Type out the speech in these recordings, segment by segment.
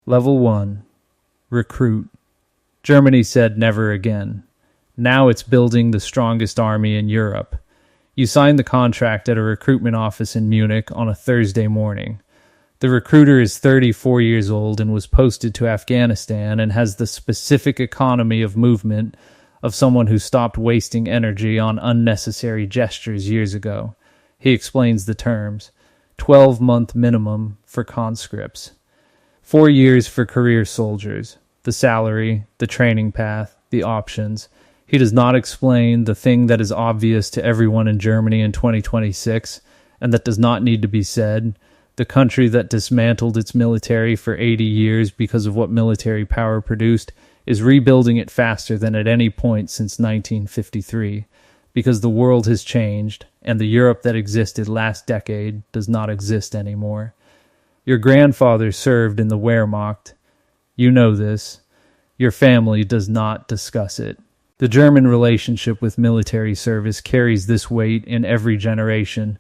Level 1. Recruit. Germany said never again. Now it's building the strongest army in Europe. You signed the contract at a recruitment office in Munich on a Thursday morning. The recruiter is 34 years old and was posted to Afghanistan and has the specific economy of movement of someone who stopped wasting energy on unnecessary gestures years ago. He explains the terms. 12-month minimum for conscripts. 4 years for career soldiers. The salary, the training path, the options. He does not explain the thing that is obvious to everyone in Germany in 2026, and that does not need to be said. The country that dismantled its military for 80 years because of what military power produced is rebuilding it faster than at any point since 1953, because the world has changed, and the Europe that existed last decade does not exist anymore. Your grandfather served in the Wehrmacht. You know this. Your family does not discuss it. The German relationship with military service carries this weight in every generation.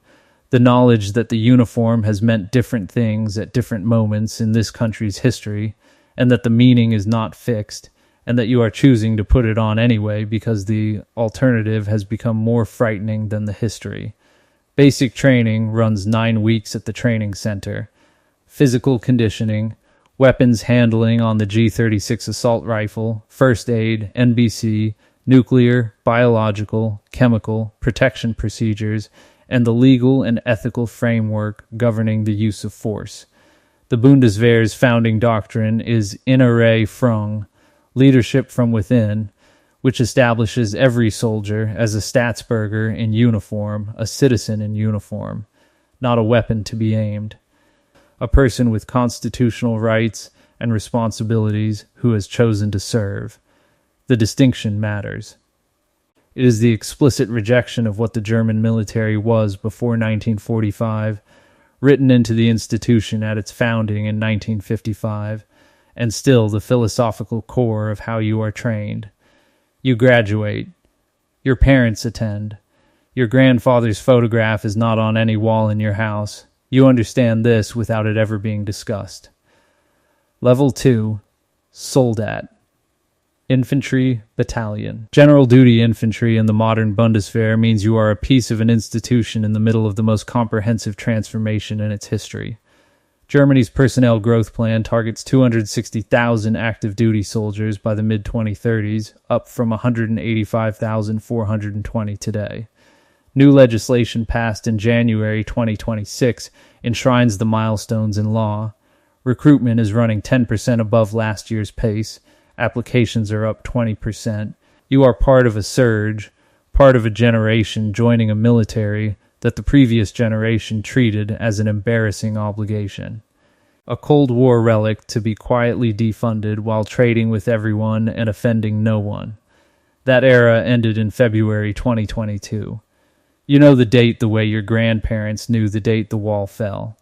The knowledge that the uniform has meant different things at different moments in this country's history, and that the meaning is not fixed, and that you are choosing to put it on anyway because the alternative has become more frightening than the history. Basic training runs 9 weeks at the training center. Physical conditioning, weapons handling on the G36 assault rifle, first aid, NBC, nuclear, biological, chemical, protection procedures, and the legal and ethical framework governing the use of force. The Bundeswehr's founding doctrine is Innere Führung, leadership from within, which establishes every soldier as a Staatsbürger in uniform, a citizen in uniform, not a weapon to be aimed. A person with constitutional rights and responsibilities who has chosen to serve. The distinction matters. It is the explicit rejection of what the German military was before 1945, written into the institution at its founding in 1955, and still the philosophical core of how you are trained. You graduate. Your parents attend. Your grandfather's photograph is not on any wall in your house. You understand this without it ever being discussed. Level 2. Soldat. Infantry Battalion. General duty infantry in the modern Bundeswehr means you are a piece of an institution in the middle of the most comprehensive transformation in its history. Germany's personnel growth plan targets 260,000 active duty soldiers by the mid-2030s, up from 185,420 today. New legislation passed in January 2026 enshrines the milestones in law. Recruitment is running 10% above last year's pace. Applications are up 20%. You are part of a surge, part of a generation joining a military that the previous generation treated as an embarrassing obligation. A Cold War relic to be quietly defunded while trading with everyone and offending no one. That era ended in February 2022. You know the date the way your grandparents knew the date the wall fell.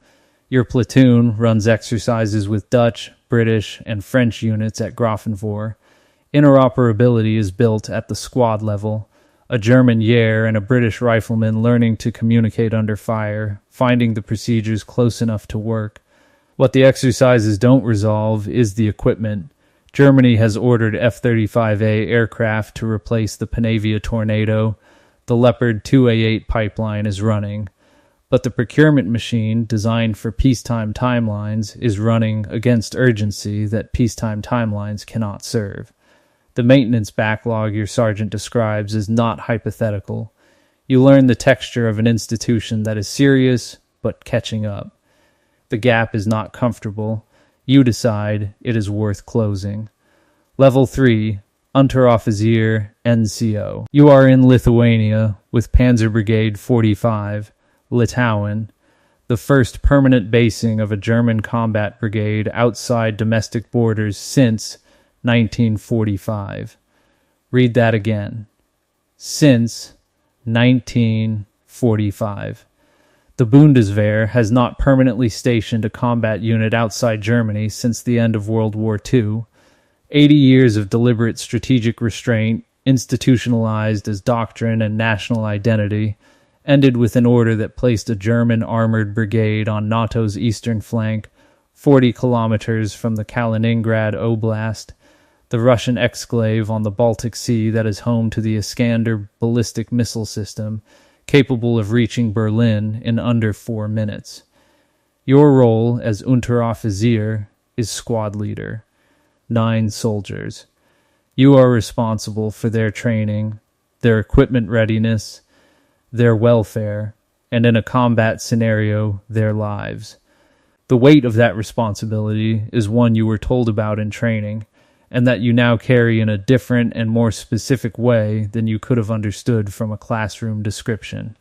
Your platoon runs exercises with Dutch, British, and French units at Grafenwohr. Interoperability is built at the squad level. A German Jaeger and a British rifleman learning to communicate under fire, finding the procedures close enough to work. What the exercises don't resolve is the equipment. Germany has ordered F-35A aircraft to replace the Panavia Tornado. The Leopard 2A8 pipeline is running. But the procurement machine, designed for peacetime timelines, is running against urgency that peacetime timelines cannot serve. The maintenance backlog your sergeant describes is not hypothetical. You learn the texture of an institution that is serious, but catching up. The gap is not comfortable. You decide it is worth closing. Level 3, Unteroffizier, NCO. You are in Lithuania with Panzerbrigade 45, Litauen, the first permanent basing of a German combat brigade outside domestic borders since 1945. Read that again. Since 1945. The Bundeswehr has not permanently stationed a combat unit outside Germany since the end of World War II. 80 years of deliberate strategic restraint, institutionalized as doctrine and national identity, ended with an order that placed a German armored brigade on NATO's eastern flank, 40 kilometers from the Kaliningrad Oblast, the Russian exclave on the Baltic Sea that is home to the Iskander ballistic missile system, capable of reaching Berlin in under 4 minutes. Your role as Unteroffizier is squad leader. 9 soldiers. You are responsible for their training, their equipment readiness, their welfare, and in a combat scenario, their lives. The weight of that responsibility is one you were told about in training, and that you now carry in a different and more specific way than you could have understood from a classroom description.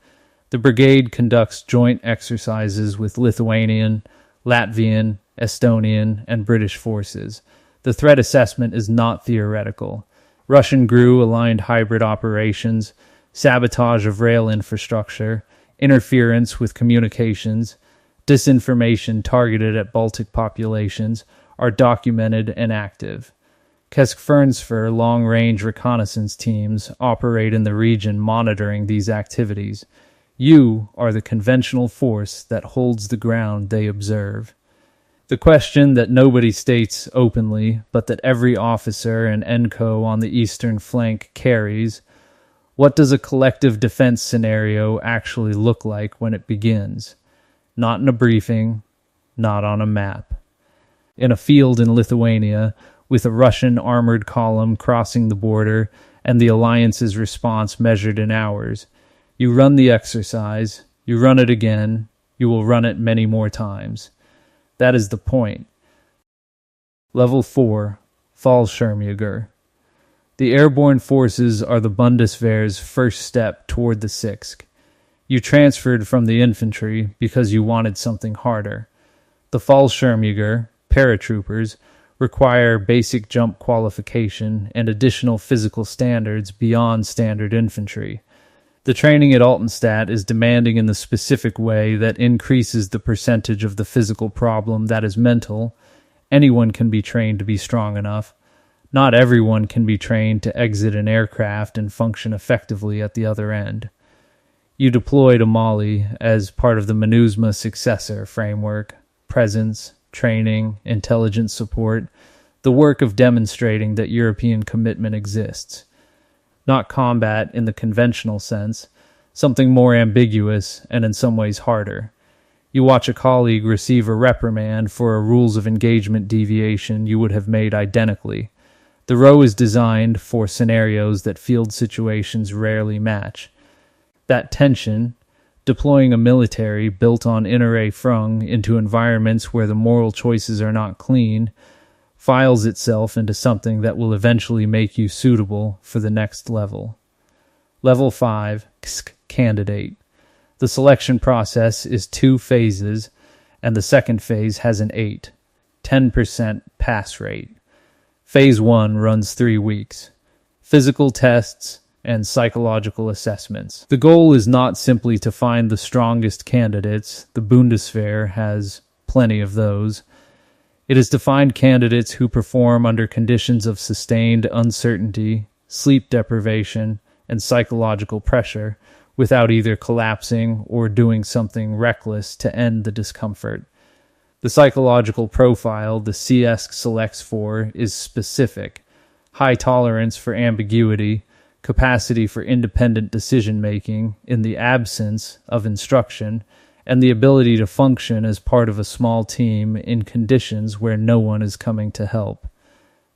The brigade conducts joint exercises with Lithuanian, Latvian, Estonian, and British forces. The threat assessment is not theoretical. Russian GRU aligned hybrid operations, sabotage of rail infrastructure, interference with communications, disinformation targeted at Baltic populations are documented and active. KSK long-range reconnaissance teams operate in the region monitoring these activities. You are the conventional force that holds the ground they observe. The question that nobody states openly, but that every officer and NCO on the eastern flank carries: what does a collective defense scenario actually look like when it begins? Not in a briefing, not on a map. In a field in Lithuania, with a Russian armored column crossing the border and the alliance's response measured in hours, you run the exercise, you run it again, you will run it many more times. That is the point. Level 4, Fallschirmjäger. The airborne forces are the Bundeswehr's first step toward the Sixth. You transferred from the infantry because you wanted something harder. The Fallschirmjäger, paratroopers, require basic jump qualification and additional physical standards beyond standard infantry. The training at Altenstadt is demanding in the specific way that increases the percentage of the physical problem that is mental. Anyone can be trained to be strong enough. Not everyone can be trained to exit an aircraft and function effectively at the other end. You deploy to Mali as part of the MINUSMA successor framework: presence, training, intelligence support, the work of demonstrating that European commitment exists. Not combat in the conventional sense, something more ambiguous and in some ways harder. You watch a colleague receive a reprimand for a rules of engagement deviation you would have made identically. The row is designed for scenarios that field situations rarely match. That tension, deploying a military built on Innere Führung into environments where the moral choices are not clean, files itself into something that will eventually make you suitable for the next level. Level 5, KSK candidate. The selection process is 2 phases, and the second phase has an 10% pass rate. Phase 1 runs 3 weeks. Physical tests and psychological assessments. The goal is not simply to find the strongest candidates. The Bundeswehr has plenty of those. It is to find candidates who perform under conditions of sustained uncertainty, sleep deprivation, and psychological pressure without either collapsing or doing something reckless to end the discomfort. The psychological profile the KSK selects for is specific: high tolerance for ambiguity, capacity for independent decision-making in the absence of instruction, and the ability to function as part of a small team in conditions where no one is coming to help.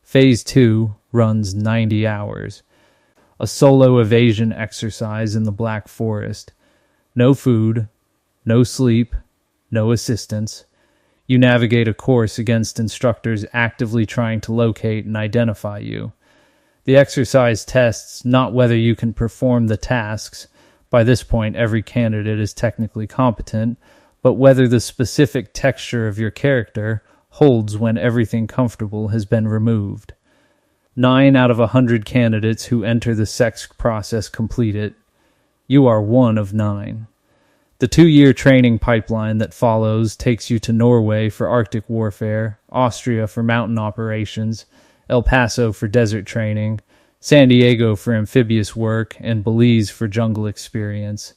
Phase 2 runs 90 hours. A solo evasion exercise in the Black Forest. No food, no sleep, no assistance. You navigate a course against instructors actively trying to locate and identify you. The exercise tests not whether you can perform the tasks. By this point, every candidate is technically competent, but whether the specific texture of your character holds when everything comfortable has been removed. 9 out of 100 candidates who enter the KSK process complete it. You are one of 9. The 2-year training pipeline that follows takes you to Norway for Arctic warfare, Austria for mountain operations, El Paso for desert training, San Diego for amphibious work, and Belize for jungle experience.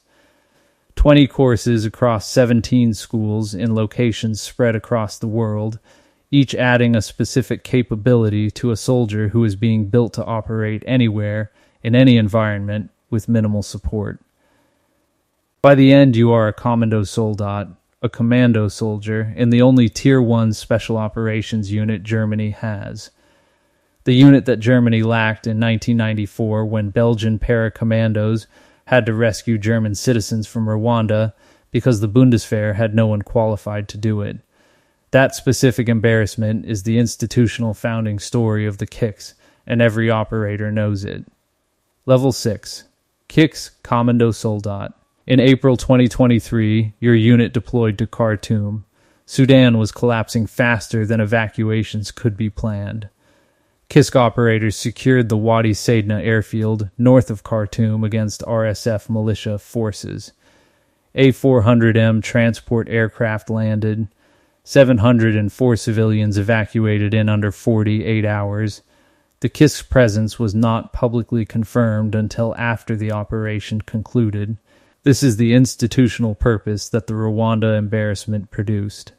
20 courses across 17 schools in locations spread across the world, each adding a specific capability to a soldier who is being built to operate anywhere, in any environment, with minimal support. By the end, you are a Kommandosoldat, a commando soldier, in the only Tier 1 special operations unit Germany has. The unit that Germany lacked in 1994 when Belgian paracommandos had to rescue German citizens from Rwanda because the Bundeswehr had no one qualified to do it. That specific embarrassment is the institutional founding story of the KIX, and every operator knows it. Level 6. KIX Kommandosoldat. In April 2023, your unit deployed to Khartoum. Sudan was collapsing faster than evacuations could be planned. KISK operators secured the Wadi Sedna airfield north of Khartoum against RSF militia forces. A400M transport aircraft landed. 704 civilians evacuated in under 48 hours. The KISK presence was not publicly confirmed until after the operation concluded. This is the institutional purpose that the Rwanda embarrassment produced.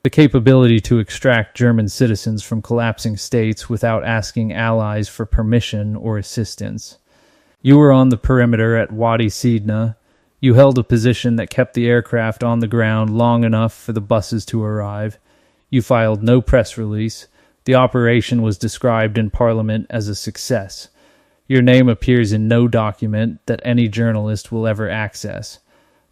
The capability to extract German citizens from collapsing states without asking allies for permission or assistance. You were on the perimeter at Wadi Sedna. You held a position that kept the aircraft on the ground long enough for the buses to arrive. You filed no press release. The operation was described in Parliament as a success. Your name appears in no document that any journalist will ever access.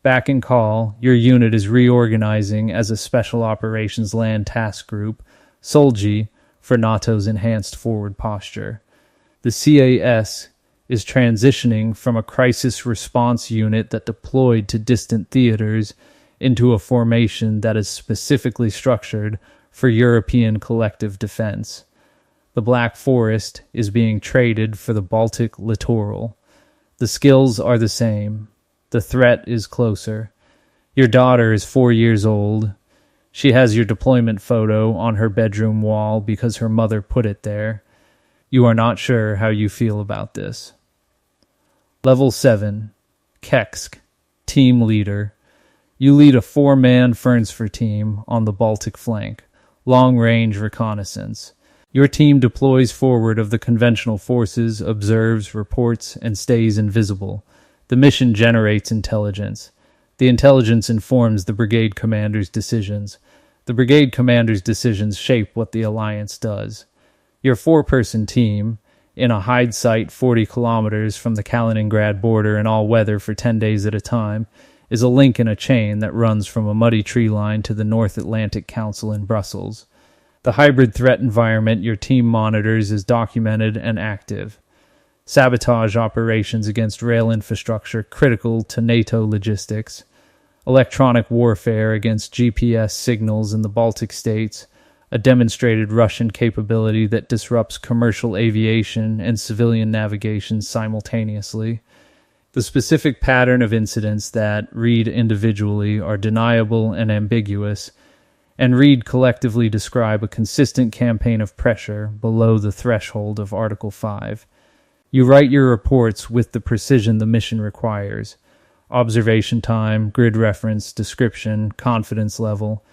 Back in call, your unit is reorganizing as a Special Operations Land Task Group, SOLGI, for NATO's enhanced forward posture. The CAS is transitioning from a crisis response unit that deployed to distant theaters into a formation that is specifically structured for European collective defense. The Black Forest is being traded for the Baltic littoral. The skills are the same. The threat is closer. Your daughter is 4 years old. She has your deployment photo on her bedroom wall because her mother put it there. You are not sure how you feel about this. Level 7. Keksk. Team Leader. You lead a 4-man Fernsfor team on the Baltic flank. Long-range reconnaissance. Your team deploys forward of the conventional forces, observes, reports, and stays invisible. The mission generates intelligence. The intelligence informs the brigade commander's decisions. The brigade commander's decisions shape what the alliance does. Your 4-person team, in a hide site 40 kilometers from the Kaliningrad border in all weather for 10 days at a time, is a link in a chain that runs from a muddy tree line to the North Atlantic Council in Brussels. The hybrid threat environment your team monitors is documented and active. Sabotage operations against rail infrastructure critical to NATO logistics, electronic warfare against GPS signals in the Baltic states, a demonstrated Russian capability that disrupts commercial aviation and civilian navigation simultaneously. The specific pattern of incidents that, read individually, are deniable and ambiguous, and read collectively describe a consistent campaign of pressure below the threshold of Article 5. You write your reports with the precision the mission requires. Observation time, grid reference, description, confidence level.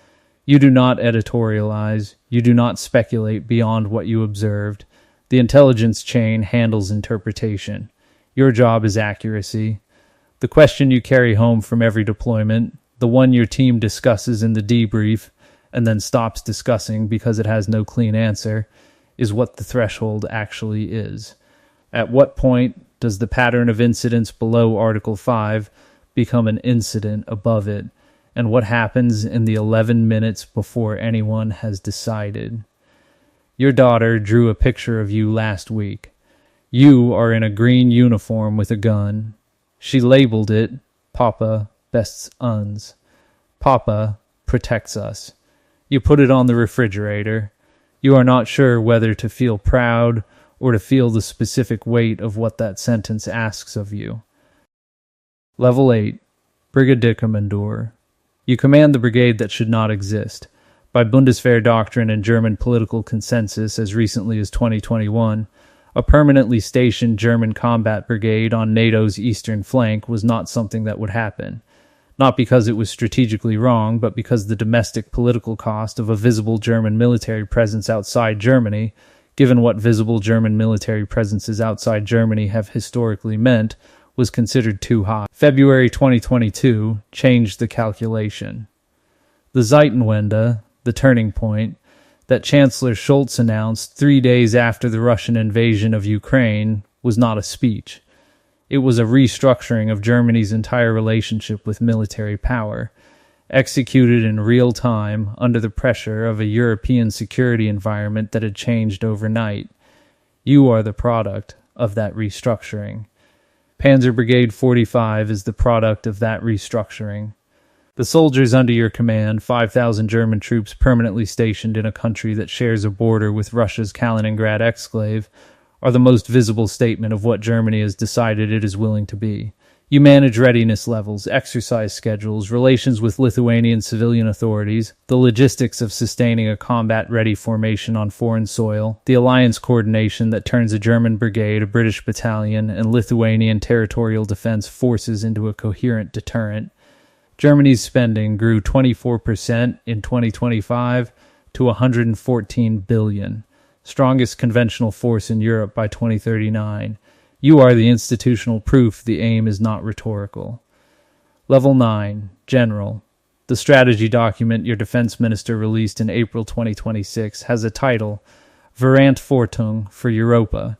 You do not editorialize. You do not speculate beyond what you observed. The intelligence chain handles interpretation. Your job is accuracy. The question you carry home from every deployment, the one your team discusses in the debrief, and then stops discussing because it has no clean answer, is what the threshold actually is. At what point does the pattern of incidents below Article 5 become an incident above it, and what happens in the 11 minutes before anyone has decided? Your daughter drew a picture of you last week. You are in a green uniform with a gun. She labeled it, Papa bests uns. Papa protects us. You put it on the refrigerator. You are not sure whether to feel proud or to feel the specific weight of what that sentence asks of you. Level 8. Brigadekommandeur. You command the brigade that should not exist. By Bundeswehr doctrine and German political consensus as recently as 2021, A permanently stationed German combat brigade on NATO's eastern flank was not something that would happen. Not because it was strategically wrong, but because the domestic political cost of a visible German military presence outside Germany, given what visible German military presences outside Germany have historically meant, was considered too high. February 2022 changed the calculation. The Zeitenwende, the turning point, that Chancellor Scholz announced 3 days after the Russian invasion of Ukraine was not a speech. It was a restructuring of Germany's entire relationship with military power, executed in real time under the pressure of a European security environment that had changed overnight. You are the product of that restructuring. Panzerbrigade 45 is the product of that restructuring. The soldiers under your command, 5,000 German troops permanently stationed in a country that shares a border with Russia's Kaliningrad exclave, are the most visible statement of what Germany has decided it is willing to be. You manage readiness levels, exercise schedules, relations with Lithuanian civilian authorities, the logistics of sustaining a combat-ready formation on foreign soil, the alliance coordination that turns a German brigade, a British battalion, and Lithuanian territorial defense forces into a coherent deterrent. Germany's spending grew 24% in 2025 to $114 billion, strongest conventional force in Europe by 2039. You are the institutional proof the aim is not rhetorical. Level 9, General. The strategy document your defense minister released in April 2026 has a title, Verantwortung for Europa,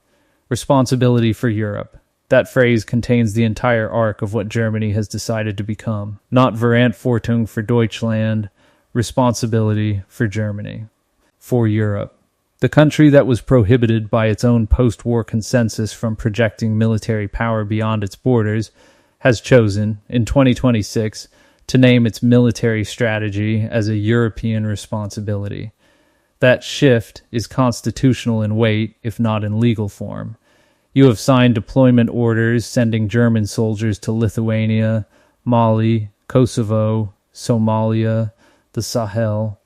Responsibility for Europe. That phrase contains the entire arc of what Germany has decided to become. Not Verantwortung for Deutschland, responsibility for Germany. For Europe. The country that was prohibited by its own post-war consensus from projecting military power beyond its borders has chosen, in 2026, to name its military strategy as a European responsibility. That shift is constitutional in weight, if not in legal form. You have signed deployment orders sending German soldiers to Lithuania, Mali, Kosovo, Somalia, the Sahel.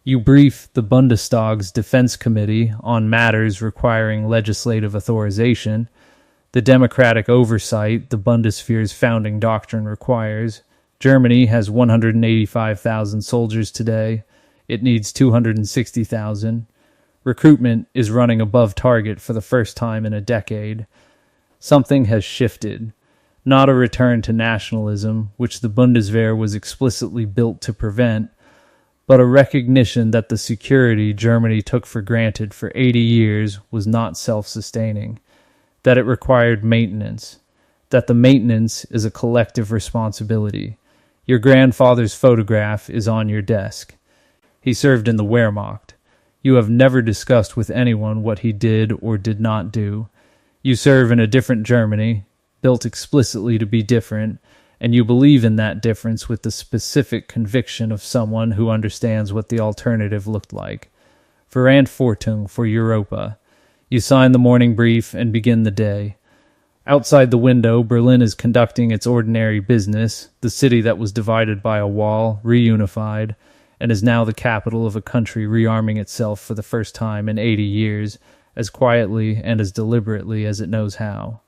You brief the Bundestag's Defense Committee on matters requiring legislative authorization, the democratic oversight the Bundeswehr's founding doctrine requires. Germany has 185,000 soldiers today. It needs 260,000. Recruitment is running above target for the first time in a decade. Something has shifted. Not a return to nationalism, which the Bundeswehr was explicitly built to prevent, but a recognition that the security Germany took for granted for 80 years was not self-sustaining, that it required maintenance, that the maintenance is a collective responsibility. Your grandfather's photograph is on your desk. He served in the Wehrmacht. You have never discussed with anyone what he did or did not do. You serve in a different Germany, built explicitly to be different, and you believe in that difference with the specific conviction of someone who understands what the alternative looked like. Verantwortung for Europa. You sign the morning brief and begin the day. Outside the window, Berlin is conducting its ordinary business, the city that was divided by a wall, reunified, and is now the capital of a country rearming itself for the first time in 80 years, as quietly and as deliberately as it knows how.